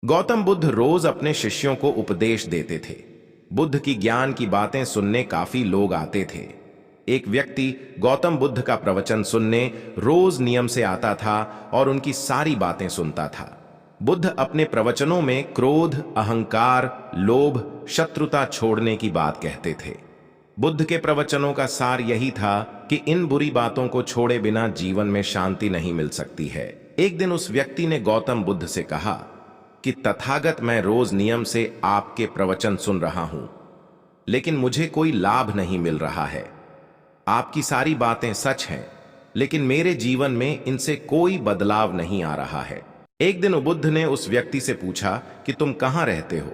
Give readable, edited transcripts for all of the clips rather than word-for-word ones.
गौतम बुद्ध रोज अपने शिष्यों को उपदेश देते थे। बुद्ध की ज्ञान की बातें सुनने काफी लोग आते थे। एक व्यक्ति गौतम बुद्ध का प्रवचन सुनने रोज नियम से आता था और उनकी सारी बातें सुनता था। बुद्ध अपने प्रवचनों में क्रोध, अहंकार, लोभ, शत्रुता छोड़ने की बात कहते थे। बुद्ध के प्रवचनों का सार यही था कि इन बुरी बातों को छोड़े बिना जीवन में शांति नहीं मिल सकती है। एक दिन उस व्यक्ति ने गौतम बुद्ध से कहा कि तथागत, मैं रोज नियम से आपके प्रवचन सुन रहा हूं, लेकिन मुझे कोई लाभ नहीं मिल रहा है। आपकी सारी बातें सच हैं, लेकिन मेरे जीवन में इनसे कोई बदलाव नहीं आ रहा है। एक दिन बुद्ध ने उस व्यक्ति से पूछा कि तुम कहां रहते हो।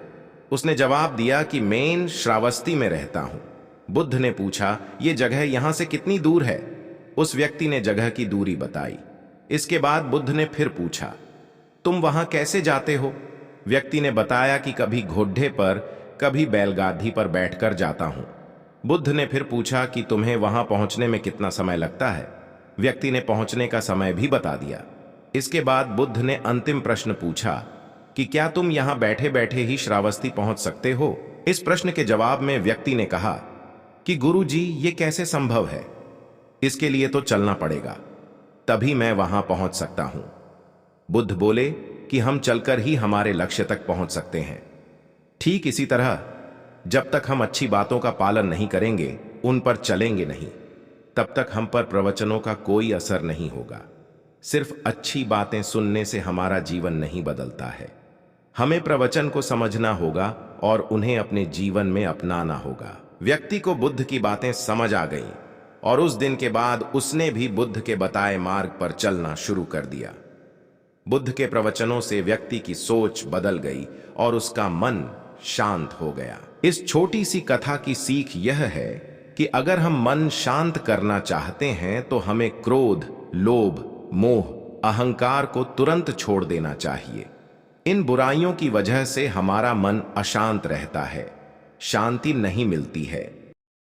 उसने जवाब दिया कि मैं श्रावस्ती में रहता हूं। बुद्ध ने पूछा, यह जगह यहां से कितनी दूर है। उस व्यक्ति ने जगह की दूरी बताई। इसके बाद बुद्ध ने फिर पूछा, तुम वहां कैसे जाते हो। व्यक्ति ने बताया कि कभी घोड़े पर, कभी बैलगाड़ी पर बैठकर जाता हूं। बुद्ध ने फिर पूछा कि तुम्हें वहां पहुंचने में कितना समय लगता है। व्यक्ति ने पहुंचने का समय भी बता दिया। इसके बाद बुद्ध ने अंतिम प्रश्न पूछा कि क्या तुम यहां बैठे बैठे ही श्रावस्ती पहुंच सकते हो। इस प्रश्न के जवाब में व्यक्ति ने कहा कि गुरु जी, ये कैसे संभव है। इसके लिए तो चलना पड़ेगा, तभी मैं वहां पहुंच सकता हूं। बुद्ध बोले कि हम चलकर ही हमारे लक्ष्य तक पहुंच सकते हैं। ठीक इसी तरह जब तक हम अच्छी बातों का पालन नहीं करेंगे, उन पर चलेंगे नहीं, तब तक हम पर प्रवचनों का कोई असर नहीं होगा। सिर्फ अच्छी बातें सुनने से हमारा जीवन नहीं बदलता है। हमें प्रवचन को समझना होगा और उन्हें अपने जीवन में अपनाना होगा। व्यक्ति को बुद्ध की बातें समझ आ गईं और उस दिन के बाद उसने भी बुद्ध के बताए मार्ग पर चलना शुरू कर दिया। बुद्ध के प्रवचनों से व्यक्ति की सोच बदल गई और उसका मन शांत हो गया। इस छोटी सी कथा की सीख यह है कि अगर हम मन शांत करना चाहते हैं तो हमें क्रोध, लोभ, मोह, अहंकार को तुरंत छोड़ देना चाहिए। इन बुराइयों की वजह से हमारा मन अशांत रहता है, शांति नहीं मिलती है।